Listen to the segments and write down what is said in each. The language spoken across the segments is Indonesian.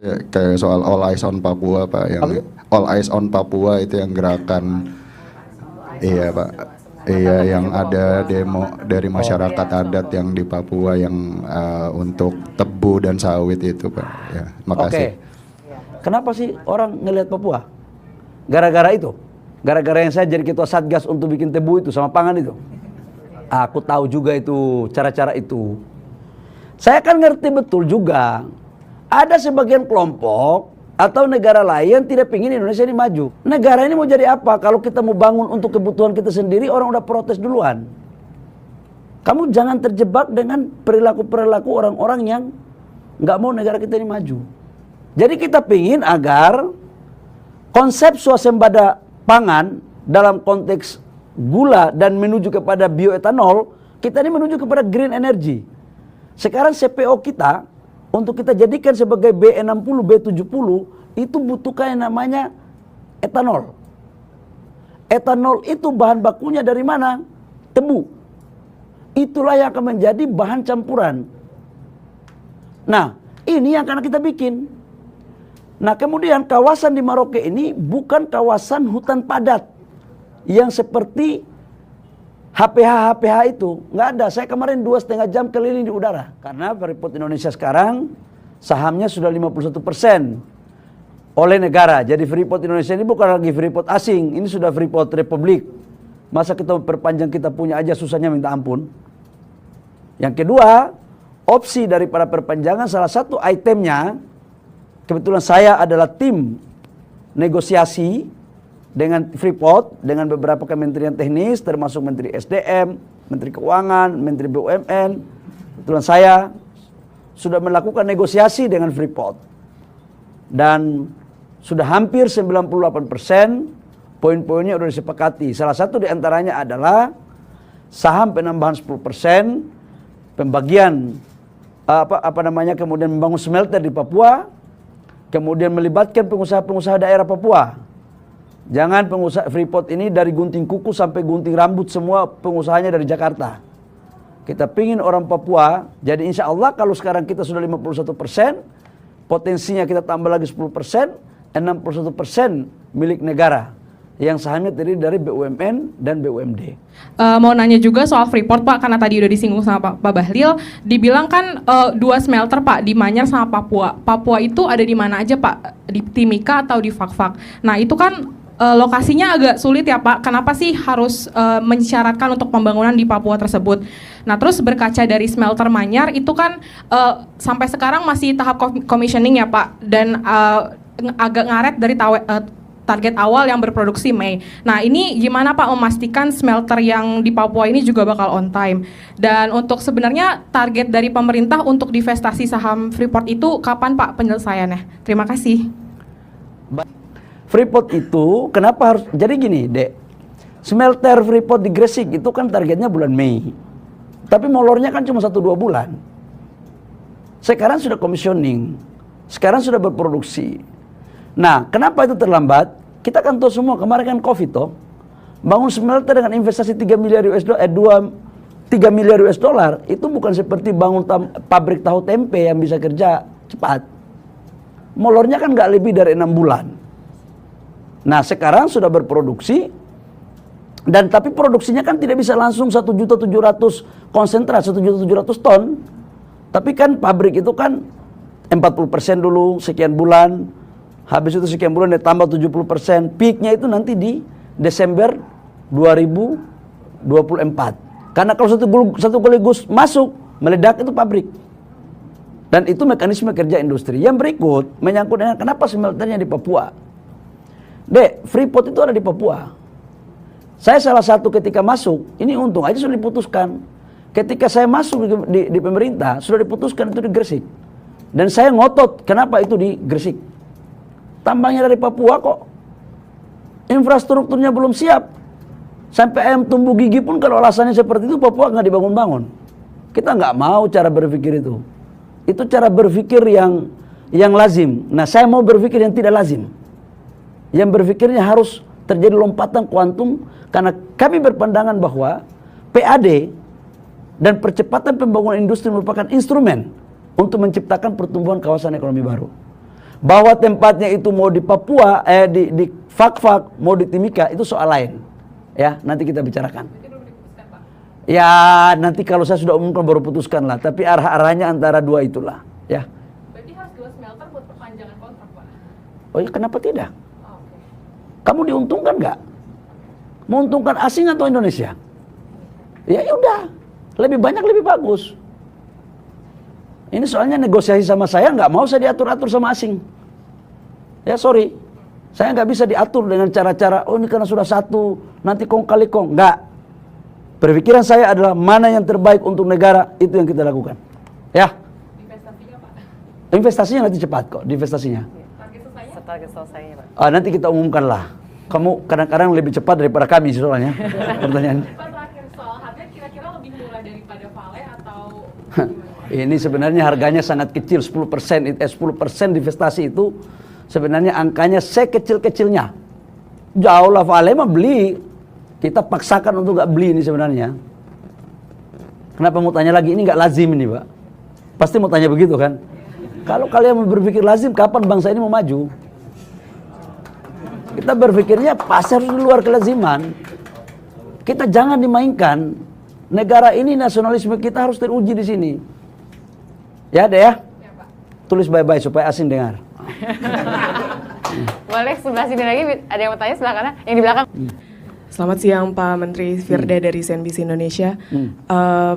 Ya, kayak soal All Eyes on Papua Pak, yang All Eyes on Papua itu yang gerakan, iya Pak, iya yang ada demo dari masyarakat adat yang di Papua yang untuk tebu dan sawit itu Pak. Ya, makasih. Oke. Kenapa sih orang ngelihat Papua? Gara-gara itu? Gara-gara yang saya jadi ketua Satgas untuk bikin tebu itu sama pangan itu? Aku tahu juga itu, cara-cara itu. Saya kan ngerti betul juga. Ada sebagian kelompok atau negara lain yang tidak ingin Indonesia ini maju. Negara ini mau jadi apa? Kalau kita mau bangun untuk kebutuhan kita sendiri, orang udah protes duluan. Kamu jangan terjebak dengan perilaku-perilaku orang-orang yang nggak mau negara kita ini maju. Jadi kita ingin agar konsep swasembada pangan dalam konteks gula dan menuju kepada bioetanol, kita ini menuju kepada green energy. Sekarang CPO kita untuk kita jadikan sebagai B60, B70 itu butuhkan yang namanya etanol. Etanol itu bahan bakunya dari mana? Tebu. Itulah yang akan menjadi bahan campuran. Nah, ini yang akan kita bikin. Nah, kemudian kawasan di Merauke ini bukan kawasan hutan padat yang seperti HPH itu. Nggak ada. Saya kemarin 2,5 jam keliling di udara. Karena Freeport Indonesia sekarang sahamnya sudah 51% oleh negara. Jadi Freeport Indonesia ini bukan lagi Freeport asing. Ini sudah Freeport Republik. Masa kita perpanjang kita punya aja susahnya minta ampun. Yang kedua, opsi daripada perpanjangan salah satu itemnya, kebetulan saya adalah tim negosiasi dengan Freeport, dengan beberapa kementerian teknis, termasuk Menteri SDM, Menteri Keuangan, Menteri BUMN. Kebetulan saya sudah melakukan negosiasi dengan Freeport. Dan sudah hampir 98% poin-poinnya sudah disepakati. Salah satu diantaranya adalah saham penambahan 10%, pembagian kemudian membangun smelter di Papua, kemudian melibatkan pengusaha-pengusaha daerah Papua. Jangan pengusaha Freeport ini dari gunting kuku sampai gunting rambut semua pengusahanya dari Jakarta. Kita pingin orang Papua, jadi insya Allah kalau sekarang kita sudah 51%, potensinya kita tambah lagi 10%, 61% milik negara. Yang sahamnya terdiri dari BUMN dan BUMD. Mau nanya juga soal Freeport Pak, karena tadi udah disinggung sama Pak Bahlil, dibilang kan 2 smelter Pak, di Manyar sama Papua. Papua itu ada di mana aja Pak? Di Timika atau di Fakfak? Nah itu kan lokasinya agak sulit ya Pak, kenapa sih harus mensyaratkan untuk pembangunan di Papua tersebut? Nah terus berkaca dari smelter Manyar itu kan sampai sekarang masih tahap commissioning ya Pak, dan agak ngaret dari target awal yang berproduksi Mei. Nah ini gimana Pak memastikan smelter yang di Papua ini juga bakal on time? Dan untuk sebenarnya target dari pemerintah untuk divestasi saham Freeport itu kapan Pak penyelesaiannya? Terima kasih. Freeport itu kenapa harus, jadi gini Dek, smelter Freeport di Gresik itu kan targetnya bulan Mei, tapi molornya kan cuma 1-2 bulan. Sekarang sudah commissioning, sekarang sudah berproduksi. Nah kenapa itu terlambat? Kita kan tahu semua kemarin kan Covid toh, bangun smelter dengan investasi 3 miliar US dollar, 3 miliar US dollar itu bukan seperti bangun pabrik tahu tempe yang bisa kerja cepat. Molornya kan nggak lebih dari 6 bulan. Nah sekarang sudah berproduksi, dan tapi produksinya kan tidak bisa langsung 1.700.000 konsentrat, 1.700.000 ton. Tapi kan pabrik itu kan 40% dulu sekian bulan, habis itu sekian bulan ditambah 70%, peaknya itu nanti di Desember 2024. Karena kalau satu kali masuk, meledak itu pabrik. Dan itu mekanisme kerja industri. Yang berikut menyangkut dengan kenapa smelternya di Papua. Dek, Freeport itu ada di Papua. Saya salah satu ketika masuk, ini untung aja sudah diputuskan. Ketika saya masuk di pemerintah, sudah diputuskan itu di Gresik. Dan saya ngotot, kenapa itu di Gresik? Tambangnya dari Papua kok. Infrastrukturnya belum siap. Sampai ayam tumbuh gigi pun kalau alasannya seperti itu, Papua nggak dibangun-bangun. Kita nggak mau cara berpikir itu. Itu cara berpikir yang lazim. Nah saya mau berpikir yang tidak lazim. Yang berpikirnya harus terjadi lompatan kuantum, karena kami berpandangan bahwa PAD dan percepatan pembangunan industri merupakan instrumen untuk menciptakan pertumbuhan kawasan ekonomi baru. Bahwa tempatnya itu mau di Papua, di Fak-Fak, mau di Timika, itu soal lain. Ya, nanti kita bicarakan. Ya, nanti kalau saya sudah umumkan baru putuskan lah. Tapi arah-arahnya antara dua itulah. Ya. Berarti harus 2 smelter buat perpanjangan kontrak, Pak? Oh ya, kenapa tidak? Oh, oke. Kamu diuntungkan nggak? Menguntungkan asing atau Indonesia? Ya udah, lebih banyak lebih bagus. Ini soalnya negosiasi sama saya, nggak mau saya diatur-atur sama asing. Ya sorry, saya nggak bisa diatur dengan cara-cara, oh ini karena sudah satu, nanti kong kali kong. Nggak. Berpikiran saya adalah mana yang terbaik untuk negara, itu yang kita lakukan. Ya. Investasinya, Pak? Investasinya nanti cepat kok, investasinya. Target selesainya, Pak? Nanti kita umumkan lah. Kamu kadang-kadang lebih cepat daripada kami soalnya. Pertanyaan. Pak, terakhir soal harga kira-kira lebih murah daripada Vale atau Ini sebenarnya harganya sangat kecil, 10%, 10% divestasi itu sebenarnya angkanya sekecil-kecilnya. Jauh lah Vale mah beli. Kita paksakan untuk nggak beli ini sebenarnya. Kenapa mau tanya lagi? Ini nggak lazim ini, Pak. Pasti mau tanya begitu kan? Kalau kalian berpikir lazim, kapan bangsa ini mau maju? Kita berpikirnya pasti harus di luar kelaziman. Kita jangan dimainkan. Negara ini nasionalisme kita harus teruji di sini. Ya, deh ya. ya, Pak? Tulis bye-bye supaya asing dengar. Boleh sebelah sini lagi, ada yang mau tanya sebelah kanan, yang di belakang. Selamat siang Pak Menteri Firda dari CNBC Indonesia.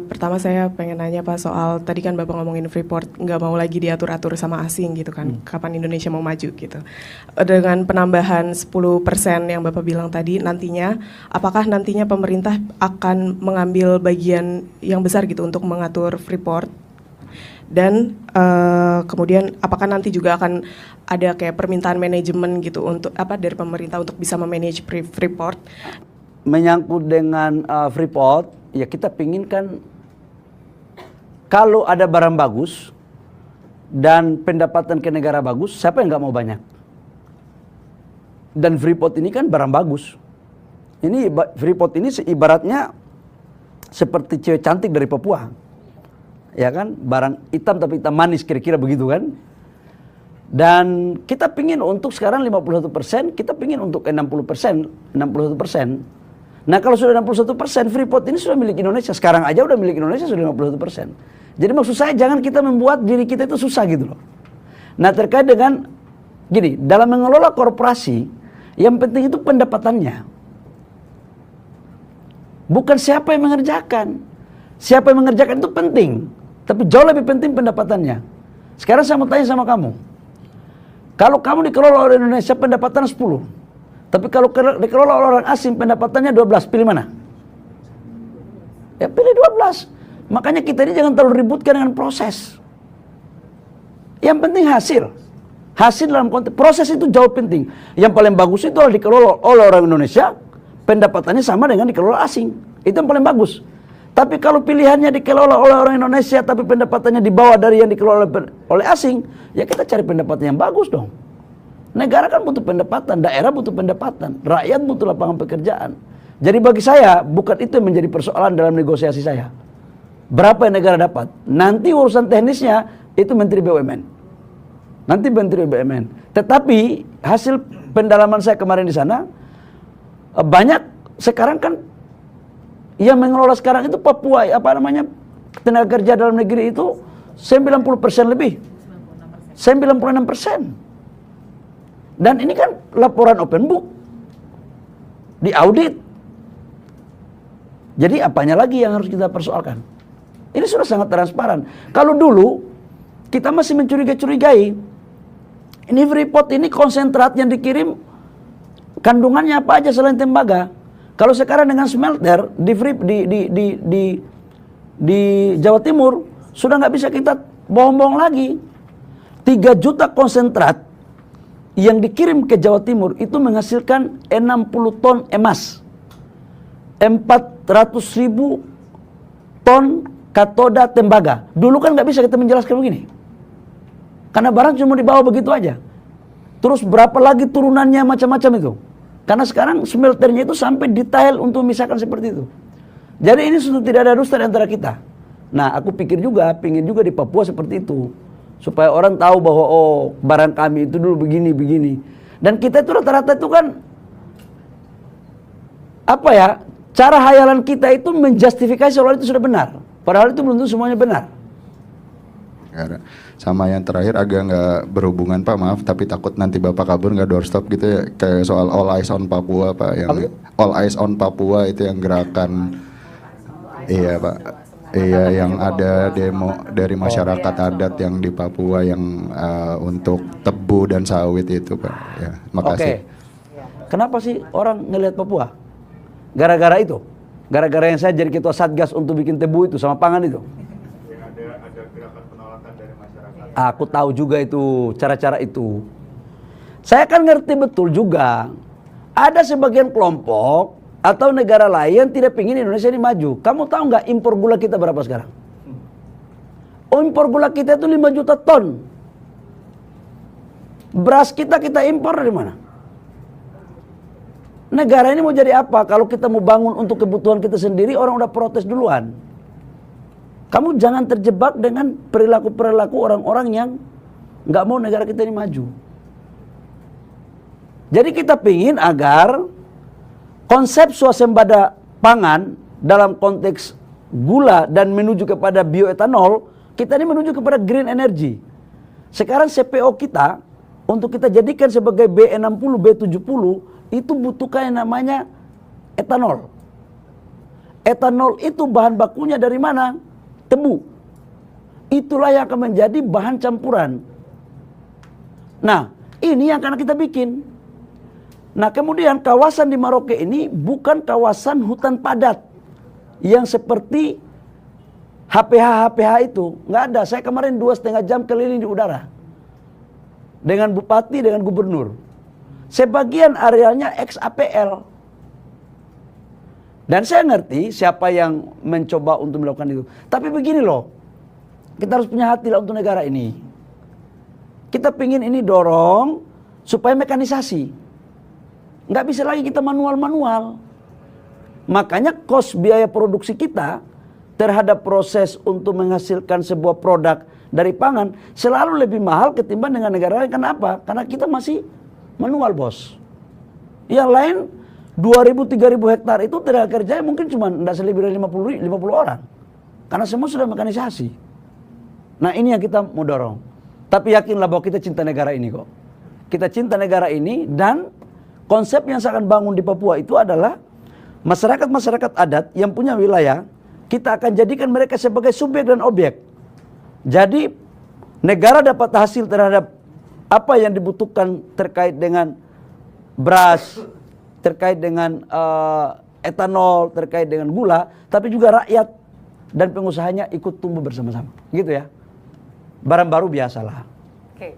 Pertama saya pengen nanya Pak soal tadi kan Bapak ngomongin Freeport nggak mau lagi diatur-atur sama asing gitu kan. Kapan Indonesia mau maju gitu. Dengan penambahan 10% yang Bapak bilang tadi nantinya, apakah nantinya pemerintah akan mengambil bagian yang besar gitu untuk mengatur Freeport? Dan kemudian apakah nanti juga akan ada kayak permintaan manajemen gitu untuk dari pemerintah untuk bisa memanage Freeport? Menyangkut dengan Freeport, ya kita pinginkan kalau ada barang bagus dan pendapatan ke negara bagus, siapa yang nggak mau banyak? Dan Freeport ini kan barang bagus. Ini Freeport ini ibaratnya seperti cewek cantik dari Papua. Ya kan, barang hitam tapi hitam manis kira-kira begitu kan. Dan kita pingin untuk sekarang 51%, kita pingin untuk 60%, 61%. Nah kalau sudah 61%, Freeport ini sudah milik Indonesia. Sekarang aja udah milik Indonesia sudah 51%. Jadi maksud saya jangan kita membuat diri kita itu susah gitu loh. Nah terkait dengan, gini, dalam mengelola korporasi, yang penting itu pendapatannya. Bukan siapa yang mengerjakan. Siapa yang mengerjakan itu penting. Tapi jauh lebih penting pendapatannya. Sekarang saya mau tanya sama kamu. Kalau kamu dikelola oleh Indonesia pendapatan 10. Tapi kalau dikelola oleh orang asing pendapatannya 12. Pilih mana? Ya pilih 12. Makanya kita ini jangan terlalu ributkan dengan proses. Yang penting hasil. Hasil dalam konteks proses itu jauh penting. Yang paling bagus itu adalah dikelola oleh orang Indonesia. Pendapatannya sama dengan dikelola asing. Itu yang paling bagus. Tapi kalau pilihannya dikelola oleh orang Indonesia tapi pendapatannya di bawah dari yang dikelola oleh asing, ya kita cari pendapatan yang bagus dong. Negara kan butuh pendapatan, daerah butuh pendapatan, rakyat butuh lapangan pekerjaan. Jadi bagi saya, bukan itu yang menjadi persoalan dalam negosiasi saya. Berapa yang negara dapat? Nanti urusan teknisnya itu Menteri BUMN. Nanti Menteri BUMN. Tetapi hasil pendalaman saya kemarin di sana, banyak sekarang kan yang mengelola sekarang itu Papua, tenaga kerja dalam negeri itu 90% lebih. 96%. Dan ini kan laporan open book. Diaudit. Jadi apanya lagi yang harus kita persoalkan? Ini sudah sangat transparan. Kalau dulu kita masih mencurigai-curigai. Ini Freeport ini konsentrat yang dikirim kandungannya apa aja selain tembaga. Kalau sekarang dengan smelter di Jawa Timur sudah nggak bisa kita bohong-bohong lagi. 3 juta konsentrat yang dikirim ke Jawa Timur itu menghasilkan 60 ton emas, 400.000 ton katoda tembaga. Dulu kan nggak bisa kita menjelaskan begini, karena barang cuma dibawa begitu aja. Terus berapa lagi turunannya macam-macam itu. Karena sekarang smelternya itu sampai detail untuk memisahkan seperti itu. Jadi ini sudah tidak ada dusta di antara kita. Nah aku pikir juga, pingin juga di Papua seperti itu. supaya orang tahu bahwa oh barang kami itu dulu begini. Dan kita itu rata-rata itu kan apa ya, cara hayalan kita itu menjustifikasi seolah itu sudah benar, padahal itu belum tentu semuanya benar. Sama yang terakhir agak nggak berhubungan Pak, maaf, tapi takut nanti Bapak kabur nggak doorstop gitu ya, kayak soal All Eyes on Papua Pak, yang All Eyes on Papua itu yang gerakan, iya Pak, iya yang ada demo dari masyarakat adat yang di Papua yang untuk tebu dan sawit itu Pak, ya, makasih. Oke. Kenapa sih orang ngelihat Papua? Gara-gara itu, gara-gara yang saya jadi ketua satgas untuk bikin tebu itu sama pangan itu. Ada gerakan penolakan dari masyarakat. Aku tahu juga itu, cara-cara itu. Saya kan ngerti betul juga. Ada sebagian kelompok atau negara lain yang tidak ingin Indonesia ini maju. Kamu tahu nggak impor gula kita berapa sekarang? Oh, impor gula kita itu 5 juta ton. Beras kita impor dari mana? Negara ini mau jadi apa? Kalau kita mau bangun untuk kebutuhan kita sendiri, orang udah protes duluan. Kamu jangan terjebak dengan perilaku-perilaku orang-orang yang nggak mau negara kita ini maju. Jadi kita pingin agar konsep swasembada pangan dalam konteks gula dan menuju kepada bioetanol, kita ini menuju kepada green energy. Sekarang CPO kita untuk kita jadikan sebagai B60, B70 itu butuhkan yang namanya etanol. Etanol itu bahan bakunya dari mana? Tebu. Itulah yang akan menjadi bahan campuran. Nah, ini yang akan kita bikin. Nah, kemudian kawasan di Merauke ini bukan kawasan hutan padat yang seperti HPH itu. Nggak ada. Saya kemarin 2,5 jam keliling di udara dengan bupati, dengan gubernur. Sebagian arealnya ex-APL. Dan saya ngerti siapa yang mencoba untuk melakukan itu. Tapi begini loh, kita harus punya hati lah untuk negara ini. Kita pingin ini dorong supaya mekanisasi. Nggak bisa lagi kita manual-manual. Makanya cost biaya produksi kita terhadap proses untuk menghasilkan sebuah produk dari pangan selalu lebih mahal ketimbang dengan negara lain. Kenapa? Karena kita masih manual, bos. Yang lain 2.000-3.000 hektar itu tenaga kerja mungkin cuma tidak selebih dari 50 orang. Karena semua sudah mekanisasi. Nah, ini yang kita mau dorong. Tapi yakinlah bahwa kita cinta negara ini kok. Kita cinta negara ini, dan konsep yang saya akan bangun di Papua itu adalah masyarakat-masyarakat adat yang punya wilayah, kita akan jadikan mereka sebagai subjek dan objek. Jadi negara dapat hasil terhadap apa yang dibutuhkan terkait dengan beras, terkait dengan etanol, terkait dengan gula, tapi juga rakyat dan pengusahanya ikut tumbuh bersama-sama. Gitu ya. Barang baru biasalah. Oke.